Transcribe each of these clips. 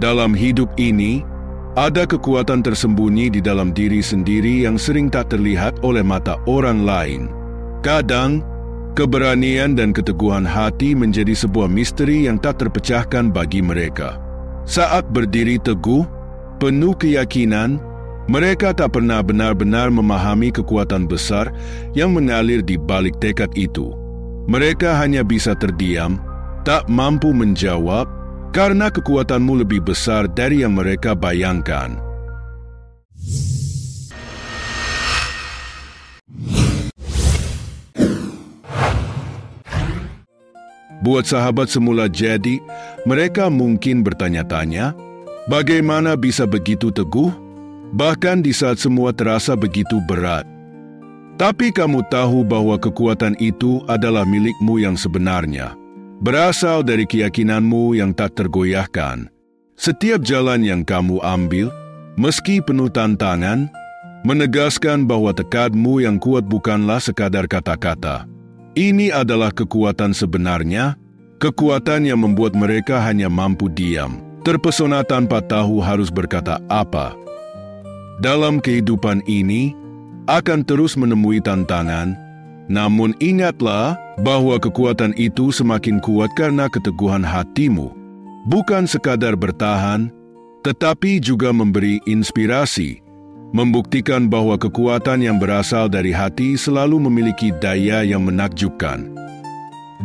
Dalam hidup ini, ada kekuatan tersembunyi di dalam diri sendiri yang sering tak terlihat oleh mata orang lain. Kadang, keberanian dan keteguhan hati menjadi sebuah misteri yang tak terpecahkan bagi mereka. Saat berdiri teguh, penuh keyakinan, mereka tak pernah benar-benar memahami kekuatan besar yang mengalir di balik tekad itu. Mereka hanya bisa terdiam, tak mampu menjawab, karena kekuatanmu lebih besar dari yang mereka bayangkan. Buat sahabat semula jadi, mereka mungkin bertanya-tanya, bagaimana bisa begitu teguh, bahkan di saat semua terasa begitu berat. Tapi kamu tahu bahwa kekuatan itu adalah milikmu yang sebenarnya. Berasal dari keyakinanmu yang tak tergoyahkan. Setiap jalan yang kamu ambil, meski penuh tantangan, menegaskan bahwa tekadmu yang kuat bukanlah sekadar kata-kata. Ini adalah kekuatan sebenarnya, kekuatan yang membuat mereka hanya mampu diam, terpesona tanpa tahu harus berkata apa. Dalam kehidupan ini, akan terus menemui tantangan, namun ingatlah bahwa kekuatan itu semakin kuat karena keteguhan hatimu. Bukan sekadar bertahan, tetapi juga memberi inspirasi, membuktikan bahwa kekuatan yang berasal dari hati selalu memiliki daya yang menakjubkan.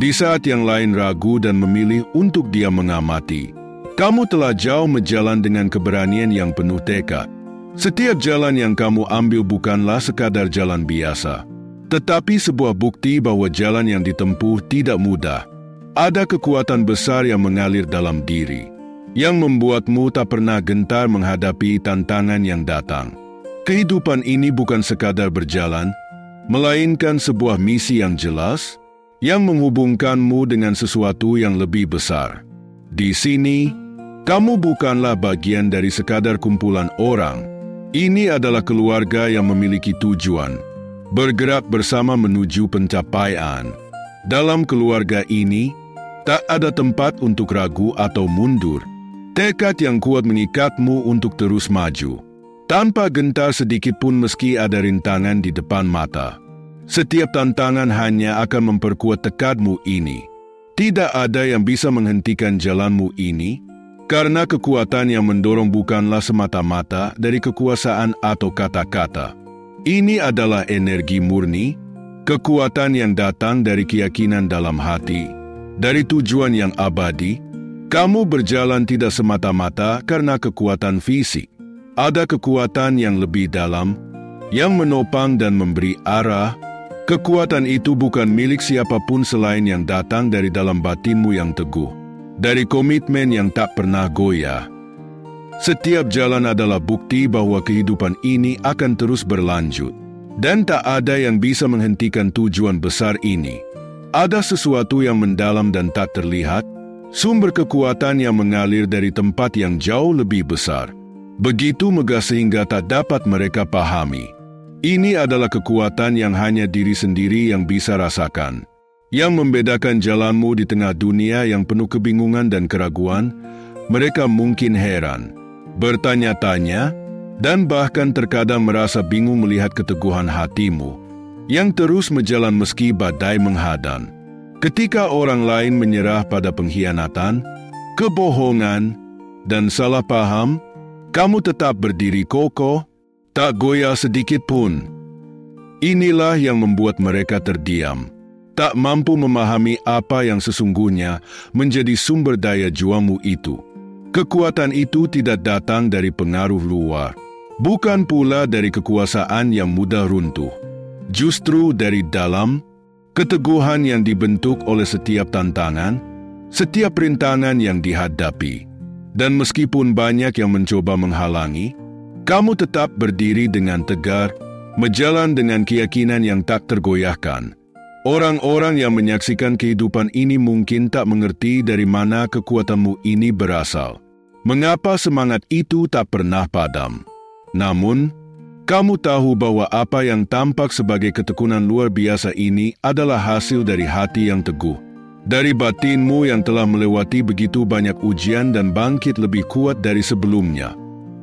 Di saat yang lain ragu dan memilih untuk diam mengamati, kamu telah jauh berjalan dengan keberanian yang penuh tekad. Setiap jalan yang kamu ambil bukanlah sekadar jalan biasa, tetapi sebuah bukti bahwa jalan yang ditempuh tidak mudah. Ada kekuatan besar yang mengalir dalam diri, yang membuatmu tak pernah gentar menghadapi tantangan yang datang. Kehidupan ini bukan sekadar berjalan, melainkan sebuah misi yang jelas, yang menghubungkanmu dengan sesuatu yang lebih besar. Di sini, kamu bukanlah bagian dari sekadar kumpulan orang. Ini adalah keluarga yang memiliki tujuan, bergerak bersama menuju pencapaian. Dalam keluarga ini, tak ada tempat untuk ragu atau mundur. Tekad yang kuat mengikatmu untuk terus maju, tanpa gentar sedikit pun meski ada rintangan di depan mata. Setiap tantangan hanya akan memperkuat tekadmu ini. Tidak ada yang bisa menghentikan jalanmu ini, karena kekuatan yang mendorong bukanlah semata-mata dari kekuasaan atau kata-kata. Ini adalah energi murni, kekuatan yang datang dari keyakinan dalam hati, dari tujuan yang abadi. Kamu berjalan tidak semata-mata karena kekuatan fisik. Ada kekuatan yang lebih dalam, yang menopang dan memberi arah. Kekuatan itu bukan milik siapapun selain yang datang dari dalam batinmu yang teguh, dari komitmen yang tak pernah goyah. Setiap jalan adalah bukti bahwa kehidupan ini akan terus berlanjut, dan tak ada yang bisa menghentikan tujuan besar ini. Ada sesuatu yang mendalam dan tak terlihat, sumber kekuatan yang mengalir dari tempat yang jauh lebih besar. Begitu megah sehingga tak dapat mereka pahami. Ini adalah kekuatan yang hanya diri sendiri yang bisa rasakan, yang membedakan jalanmu di tengah dunia yang penuh kebingungan dan keraguan. Mereka mungkin heran, bertanya-tanya, dan bahkan terkadang merasa bingung melihat keteguhan hatimu, yang terus berjalan meski badai menghadang. Ketika orang lain menyerah pada pengkhianatan, kebohongan, dan salah paham, kamu tetap berdiri kokoh, tak goyah sedikit pun. Inilah yang membuat mereka terdiam, tak mampu memahami apa yang sesungguhnya menjadi sumber daya juangmu itu. Kekuatan itu tidak datang dari pengaruh luar, bukan pula dari kekuasaan yang mudah runtuh. Justru dari dalam, keteguhan yang dibentuk oleh setiap tantangan, setiap rintangan yang dihadapi. Dan meskipun banyak yang mencoba menghalangi, kamu tetap berdiri dengan tegar, berjalan dengan keyakinan yang tak tergoyahkan. Orang-orang yang menyaksikan kehidupan ini mungkin tak mengerti dari mana kekuatanmu ini berasal. Mengapa semangat itu tak pernah padam? Namun, kamu tahu bahwa apa yang tampak sebagai ketekunan luar biasa ini adalah hasil dari hati yang teguh, Dari batinmu yang telah melewati begitu banyak ujian dan bangkit lebih kuat dari sebelumnya.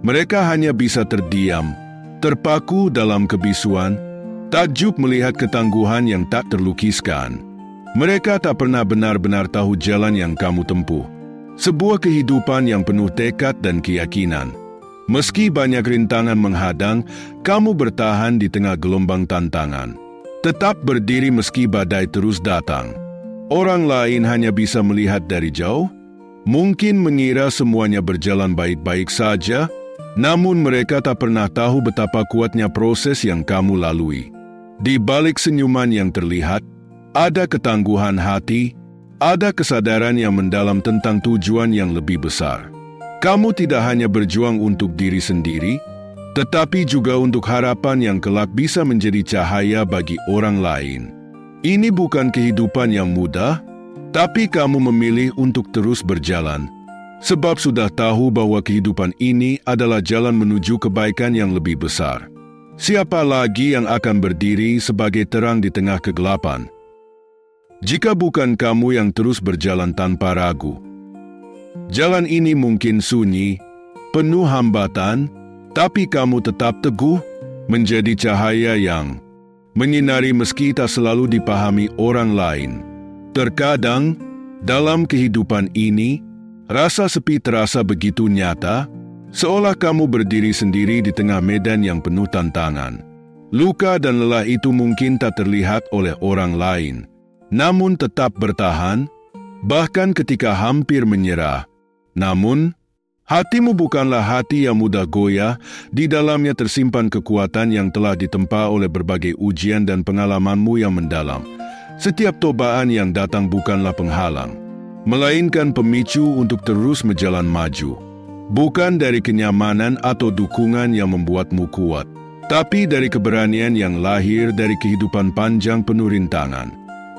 Mereka hanya bisa terdiam, terpaku dalam kebisuan, takjub melihat ketangguhan yang tak terlukiskan. Mereka tak pernah benar-benar tahu jalan yang kamu tempuh. Sebuah kehidupan yang penuh tekad dan keyakinan. Meski banyak rintangan menghadang, kamu bertahan di tengah gelombang tantangan. Tetap berdiri meski badai terus datang. Orang lain hanya bisa melihat dari jauh, mungkin mengira semuanya berjalan baik-baik saja, namun mereka tak pernah tahu betapa kuatnya proses yang kamu lalui. Di balik senyuman yang terlihat, ada ketangguhan hati, ada kesadaran yang mendalam tentang tujuan yang lebih besar. Kamu tidak hanya berjuang untuk diri sendiri, tetapi juga untuk harapan yang kelak bisa menjadi cahaya bagi orang lain. Ini bukan kehidupan yang mudah, tapi kamu memilih untuk terus berjalan, sebab sudah tahu bahwa kehidupan ini adalah jalan menuju kebaikan yang lebih besar. Siapa lagi yang akan berdiri sebagai terang di tengah kegelapan? Jika bukan kamu yang terus berjalan tanpa ragu. Jalan ini mungkin sunyi, penuh hambatan, tapi kamu tetap teguh menjadi cahaya yang menyinari meski tak selalu dipahami orang lain. Terkadang, dalam kehidupan ini, rasa sepi terasa begitu nyata, seolah kamu berdiri sendiri di tengah medan yang penuh tantangan. Luka dan lelah itu mungkin tak terlihat oleh orang lain, namun tetap bertahan, bahkan ketika hampir menyerah. Namun, hatimu bukanlah hati yang mudah goyah, di dalamnya tersimpan kekuatan yang telah ditempa oleh berbagai ujian dan pengalamanmu yang mendalam. Setiap cobaan yang datang bukanlah penghalang, melainkan pemicu untuk terus berjalan maju. Bukan dari kenyamanan atau dukungan yang membuatmu kuat, tapi dari keberanian yang lahir dari kehidupan panjang penuh rintangan.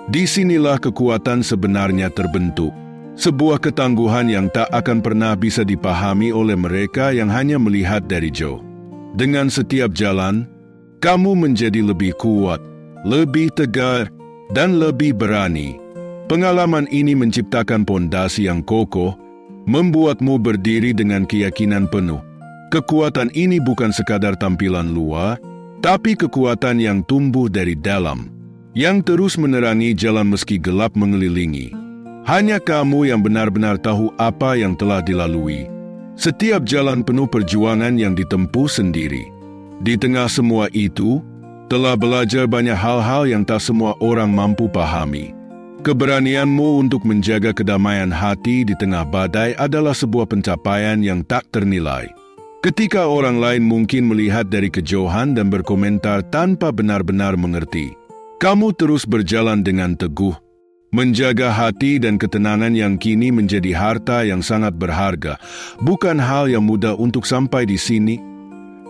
Disinilah kekuatan sebenarnya terbentuk. Sebuah ketangguhan yang tak akan pernah bisa dipahami oleh mereka yang hanya melihat dari jauh. Dengan setiap jalan, kamu menjadi lebih kuat, lebih tegar, dan lebih berani. Pengalaman ini menciptakan pondasi yang kokoh, membuatmu berdiri dengan keyakinan penuh. Kekuatan ini bukan sekadar tampilan luar, tapi kekuatan yang tumbuh dari dalam, yang terus menerangi jalan meski gelap mengelilingi. Hanya kamu yang benar-benar tahu apa yang telah dilalui. Setiap jalan penuh perjuangan yang ditempuh sendiri. Di tengah semua itu, telah belajar banyak hal-hal yang tak semua orang mampu pahami. Keberanianmu untuk menjaga kedamaian hati di tengah badai adalah sebuah pencapaian yang tak ternilai. Ketika orang lain mungkin melihat dari kejauhan dan berkomentar tanpa benar-benar mengerti, kamu terus berjalan dengan teguh, menjaga hati dan ketenangan yang kini menjadi harta yang sangat berharga, bukan hal yang mudah untuk sampai di sini.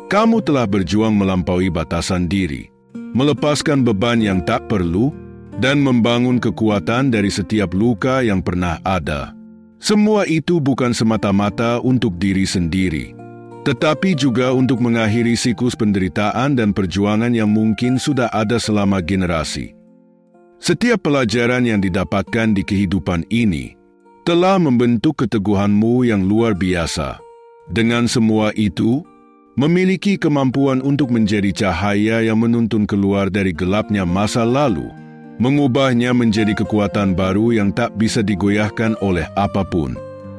Kamu telah berjuang melampaui batasan diri, melepaskan beban yang tak perlu, dan membangun kekuatan dari setiap luka yang pernah ada. Semua itu bukan semata-mata untuk diri sendiri, tetapi juga untuk mengakhiri siklus penderitaan dan perjuangan yang mungkin sudah ada selama generasi. Setiap pelajaran yang didapatkan di kehidupan ini telah membentuk keteguhanmu yang luar biasa. Dengan semua itu, memiliki kemampuan untuk menjadi cahaya yang menuntun keluar dari gelapnya masa lalu, mengubahnya menjadi kekuatan baru yang tak bisa digoyahkan oleh apapun.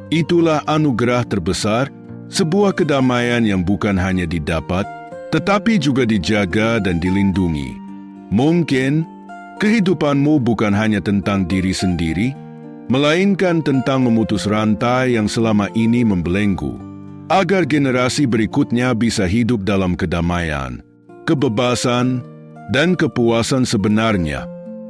Itulah anugerah terbesar, sebuah kedamaian yang bukan hanya didapat, tetapi juga dijaga dan dilindungi. Mungkin kehidupanmu bukan hanya tentang diri sendiri, melainkan tentang memutus rantai yang selama ini membelenggu, agar generasi berikutnya bisa hidup dalam kedamaian, kebebasan, dan kepuasan sebenarnya.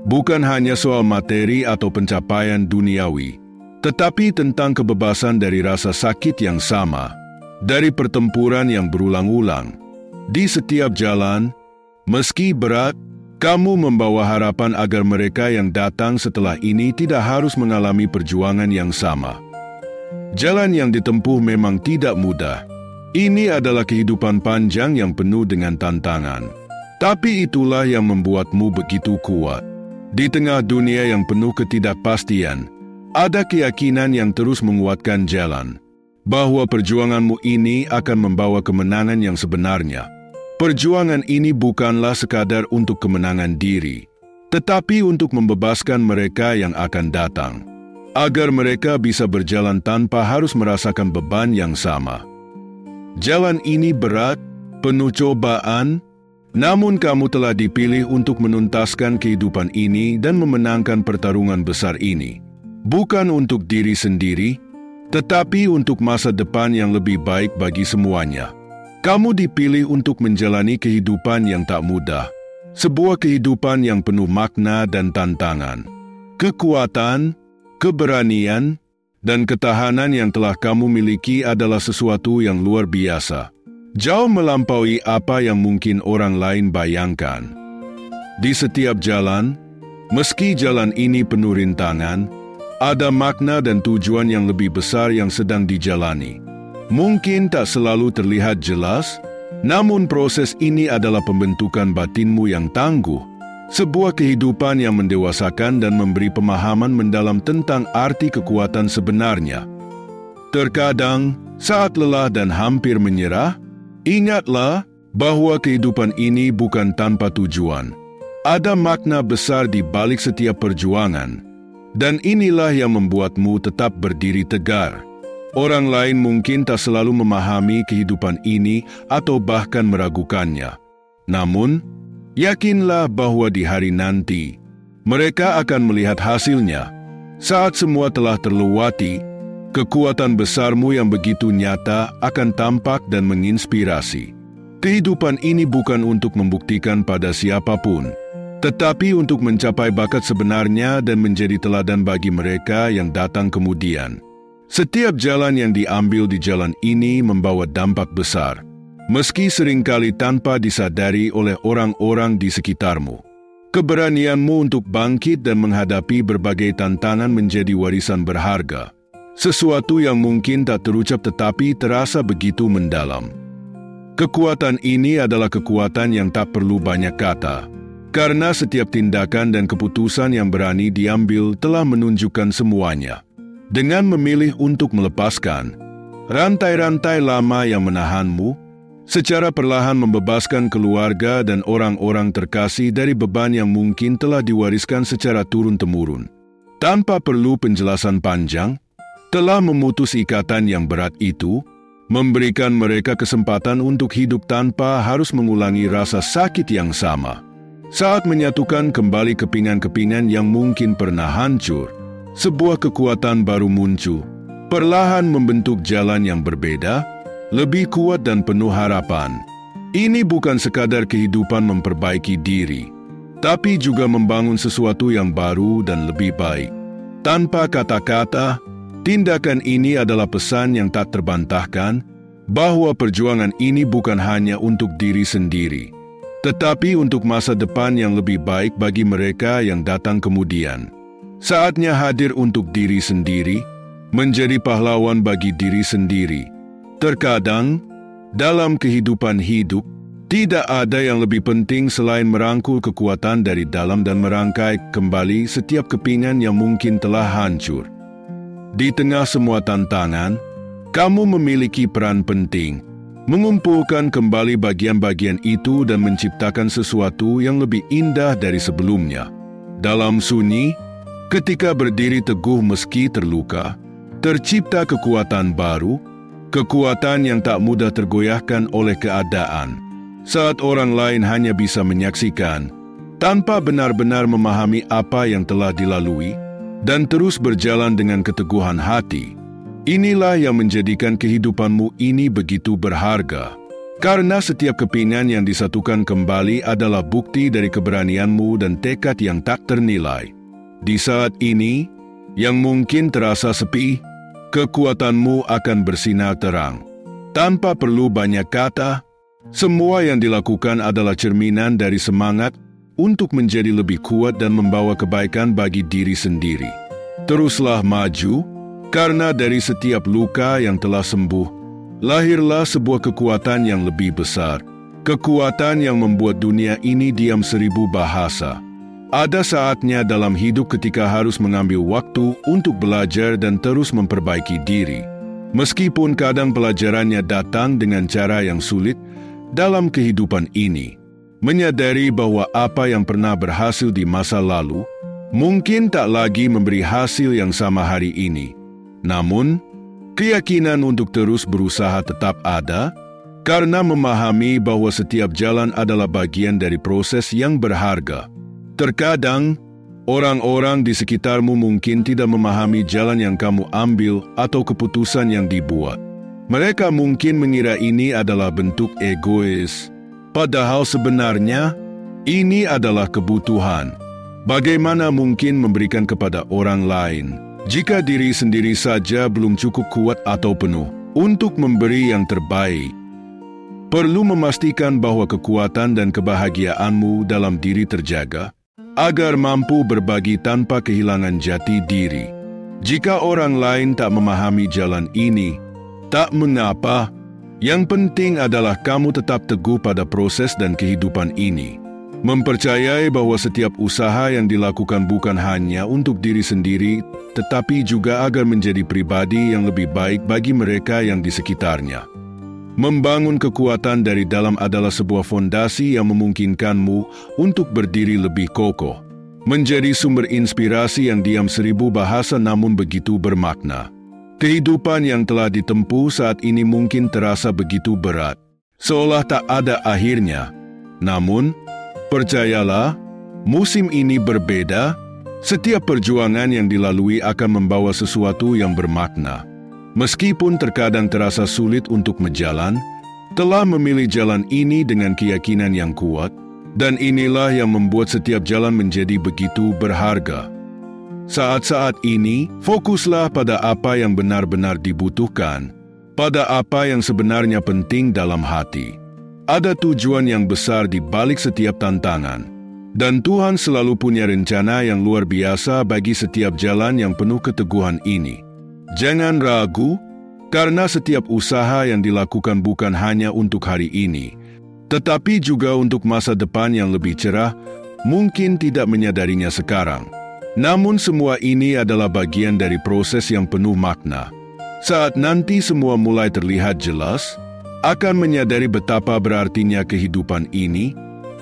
Bukan hanya soal materi atau pencapaian duniawi, tetapi tentang kebebasan dari rasa sakit yang sama, dari pertempuran yang berulang-ulang. Di setiap jalan, meski berat, kamu membawa harapan agar mereka yang datang setelah ini tidak harus mengalami perjuangan yang sama. Jalan yang ditempuh memang tidak mudah. Ini adalah kehidupan panjang yang penuh dengan tantangan. Tapi itulah yang membuatmu begitu kuat. Di tengah dunia yang penuh ketidakpastian, ada keyakinan yang terus menguatkan jalan, bahwa perjuanganmu ini akan membawa kemenangan yang sebenarnya. Perjuangan ini bukanlah sekadar untuk kemenangan diri, tetapi untuk membebaskan mereka yang akan datang, agar mereka bisa berjalan tanpa harus merasakan beban yang sama. Jalan ini berat, penuh cobaan, namun kamu telah dipilih untuk menuntaskan kehidupan ini dan memenangkan pertarungan besar ini. Bukan untuk diri sendiri, tetapi untuk masa depan yang lebih baik bagi semuanya. Kamu dipilih untuk menjalani kehidupan yang tak mudah, sebuah kehidupan yang penuh makna dan tantangan. Kekuatan, keberanian, dan ketahanan yang telah kamu miliki adalah sesuatu yang luar biasa, jauh melampaui apa yang mungkin orang lain bayangkan. Di setiap jalan, meski jalan ini penuh rintangan, ada makna dan tujuan yang lebih besar yang sedang dijalani. Mungkin tak selalu terlihat jelas, namun proses ini adalah pembentukan batinmu yang tangguh, sebuah kehidupan yang mendewasakan dan memberi pemahaman mendalam tentang arti kekuatan sebenarnya. Terkadang, saat lelah dan hampir menyerah, ingatlah bahwa kehidupan ini bukan tanpa tujuan. Ada makna besar di balik setiap perjuangan, dan inilah yang membuatmu tetap berdiri tegar. Orang lain mungkin tak selalu memahami kehidupan ini atau bahkan meragukannya. Namun, yakinlah bahwa di hari nanti, mereka akan melihat hasilnya. Saat semua telah terlewati, kekuatan besarmu yang begitu nyata akan tampak dan menginspirasi. Kehidupan ini bukan untuk membuktikan pada siapapun, tetapi untuk mencapai bakat sebenarnya dan menjadi teladan bagi mereka yang datang kemudian. Setiap jalan yang diambil di jalan ini membawa dampak besar, meski seringkali tanpa disadari oleh orang-orang di sekitarmu. Keberanianmu untuk bangkit dan menghadapi berbagai tantangan menjadi warisan berharga, sesuatu yang mungkin tak terucap tetapi terasa begitu mendalam. Kekuatan ini adalah kekuatan yang tak perlu banyak kata, karena setiap tindakan dan keputusan yang berani diambil telah menunjukkan semuanya. Dengan memilih untuk melepaskan rantai-rantai lama yang menahanmu, secara perlahan membebaskan keluarga dan orang-orang terkasih dari beban yang mungkin telah diwariskan secara turun-temurun. Tanpa perlu penjelasan panjang, telah memutus ikatan yang berat itu, memberikan mereka kesempatan untuk hidup tanpa harus mengulangi rasa sakit yang sama. Saat menyatukan kembali kepingan-kepingan yang mungkin pernah hancur, sebuah kekuatan baru muncul, perlahan membentuk jalan yang berbeda, lebih kuat dan penuh harapan. Ini bukan sekadar kehidupan memperbaiki diri, tapi juga membangun sesuatu yang baru dan lebih baik. Tanpa kata-kata, tindakan ini adalah pesan yang tak terbantahkan, bahwa perjuangan ini bukan hanya untuk diri sendiri, tetapi untuk masa depan yang lebih baik bagi mereka yang datang kemudian. Saatnya hadir untuk diri sendiri, menjadi pahlawan bagi diri sendiri. Terkadang, dalam kehidupan hidup, tidak ada yang lebih penting selain merangkul kekuatan dari dalam dan merangkai kembali setiap kepingan yang mungkin telah hancur. Di tengah semua tantangan, kamu memiliki peran penting, mengumpulkan kembali bagian-bagian itu dan menciptakan sesuatu yang lebih indah dari sebelumnya. Dalam sunyi, ketika berdiri teguh meski terluka, tercipta kekuatan baru, kekuatan yang tak mudah tergoyahkan oleh keadaan. Saat orang lain hanya bisa menyaksikan, tanpa benar-benar memahami apa yang telah dilalui, dan terus berjalan dengan keteguhan hati, inilah yang menjadikan kehidupanmu ini begitu berharga. Karena setiap kepingan yang disatukan kembali adalah bukti dari keberanianmu dan tekad yang tak ternilai. Di saat ini, yang mungkin terasa sepi, kekuatanmu akan bersinar terang. Tanpa perlu banyak kata, semua yang dilakukan adalah cerminan dari semangat untuk menjadi lebih kuat dan membawa kebaikan bagi diri sendiri. Teruslah maju, karena dari setiap luka yang telah sembuh, lahirlah sebuah kekuatan yang lebih besar. Kekuatan yang membuat dunia ini diam 1000 bahasa. Ada saatnya dalam hidup ketika harus mengambil waktu untuk belajar dan terus memperbaiki diri. Meskipun kadang pelajarannya datang dengan cara yang sulit dalam kehidupan ini. Menyadari bahwa apa yang pernah berhasil di masa lalu mungkin tak lagi memberi hasil yang sama hari ini. Namun, keyakinan untuk terus berusaha tetap ada karena memahami bahwa setiap jalan adalah bagian dari proses yang berharga. Terkadang, orang-orang di sekitarmu mungkin tidak memahami jalan yang kamu ambil atau keputusan yang dibuat. Mereka mungkin mengira ini adalah bentuk egois, padahal sebenarnya ini adalah kebutuhan. Bagaimana mungkin memberikan kepada orang lain jika diri sendiri saja belum cukup kuat atau penuh untuk memberi yang terbaik? Perlu memastikan bahwa kekuatan dan kebahagiaanmu dalam diri terjaga, agar mampu berbagi tanpa kehilangan jati diri. Jika orang lain tak memahami jalan ini, tak mengapa. Yang penting adalah kamu tetap teguh pada proses dan kehidupan ini. Mempercayai bahwa setiap usaha yang dilakukan bukan hanya untuk diri sendiri, tetapi juga agar menjadi pribadi yang lebih baik bagi mereka yang di sekitarnya. Membangun kekuatan dari dalam adalah sebuah fondasi yang memungkinkanmu untuk berdiri lebih kokoh. Menjadi sumber inspirasi yang diam 1000 bahasa namun begitu bermakna. Kehidupan yang telah ditempuh saat ini mungkin terasa begitu berat, seolah tak ada akhirnya. Namun, percayalah, musim ini berbeda. Setiap perjuangan yang dilalui akan membawa sesuatu yang bermakna. Meskipun terkadang terasa sulit untuk menjalan, telah memilih jalan ini dengan keyakinan yang kuat, dan inilah yang membuat setiap jalan menjadi begitu berharga. Saat-saat ini, fokuslah pada apa yang benar-benar dibutuhkan, pada apa yang sebenarnya penting dalam hati. Ada tujuan yang besar di balik setiap tantangan, dan Tuhan selalu punya rencana yang luar biasa bagi setiap jalan yang penuh keteguhan ini. Jangan ragu, karena setiap usaha yang dilakukan bukan hanya untuk hari ini, tetapi juga untuk masa depan yang lebih cerah, mungkin tidak menyadarinya sekarang. Namun semua ini adalah bagian dari proses yang penuh makna. Saat nanti semua mulai terlihat jelas, akan menyadari betapa berartinya kehidupan ini,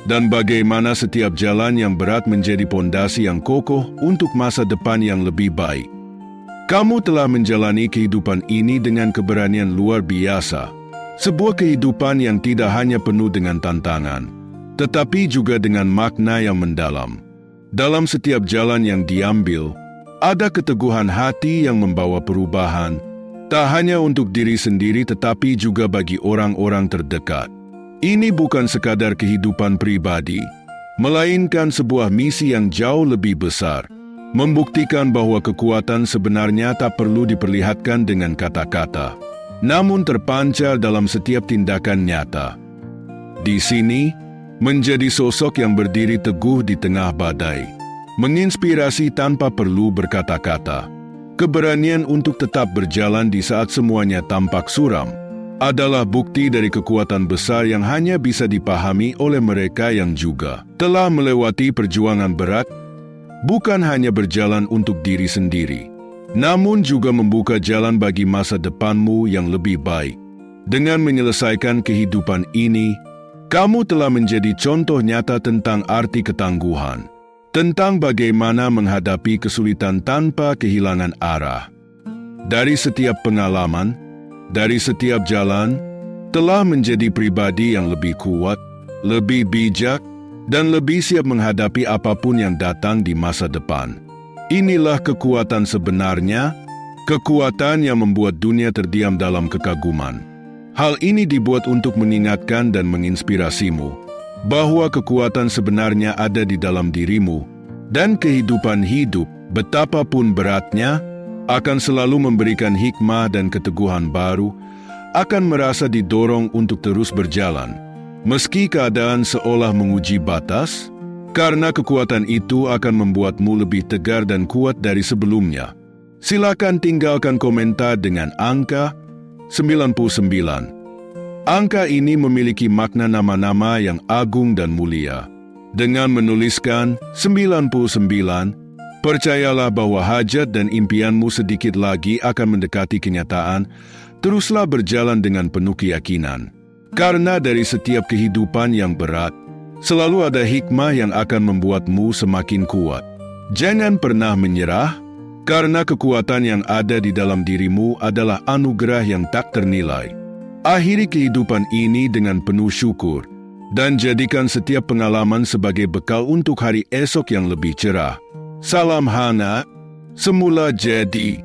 dan bagaimana setiap jalan yang berat menjadi pondasi yang kokoh untuk masa depan yang lebih baik. Kamu telah menjalani kehidupan ini dengan keberanian luar biasa. Sebuah kehidupan yang tidak hanya penuh dengan tantangan, tetapi juga dengan makna yang mendalam. Dalam setiap jalan yang diambil, ada keteguhan hati yang membawa perubahan, tak hanya untuk diri sendiri tetapi juga bagi orang-orang terdekat. Ini bukan sekadar kehidupan pribadi, melainkan sebuah misi yang jauh lebih besar. Membuktikan bahwa kekuatan sebenarnya tak perlu diperlihatkan dengan kata-kata, namun terpancar dalam setiap tindakan nyata. Di sini, menjadi sosok yang berdiri teguh di tengah badai, menginspirasi tanpa perlu berkata-kata. Keberanian untuk tetap berjalan di saat semuanya tampak suram, adalah bukti dari kekuatan besar yang hanya bisa dipahami oleh mereka yang juga telah melewati perjuangan berat, bukan hanya berjalan untuk diri sendiri, namun juga membuka jalan bagi masa depanmu yang lebih baik. Dengan menyelesaikan kehidupan ini, kamu telah menjadi contoh nyata tentang arti ketangguhan, tentang bagaimana menghadapi kesulitan tanpa kehilangan arah. Dari setiap pengalaman, dari setiap jalan, telah menjadi pribadi yang lebih kuat, lebih bijak, dan lebih siap menghadapi apapun yang datang di masa depan. Inilah kekuatan sebenarnya, kekuatan yang membuat dunia terdiam dalam kekaguman. Hal ini dibuat untuk mengingatkan dan menginspirasimu bahwa kekuatan sebenarnya ada di dalam dirimu, dan kehidupan hidup, betapapun beratnya, akan selalu memberikan hikmah dan keteguhan baru, akan merasa didorong untuk terus berjalan. Meski keadaan seolah menguji batas, karena kekuatan itu akan membuatmu lebih tegar dan kuat dari sebelumnya. Silakan tinggalkan komentar dengan angka 99. Angka ini memiliki makna nama-nama yang agung dan mulia. Dengan menuliskan 99, percayalah bahwa hajat dan impianmu sedikit lagi akan mendekati kenyataan. Teruslah berjalan dengan penuh keyakinan. Karena dari setiap kehidupan yang berat, selalu ada hikmah yang akan membuatmu semakin kuat. Jangan pernah menyerah, karena kekuatan yang ada di dalam dirimu adalah anugerah yang tak ternilai. Akhiri kehidupan ini dengan penuh syukur, dan jadikan setiap pengalaman sebagai bekal untuk hari esok yang lebih cerah. Salam Hana, semula jadi.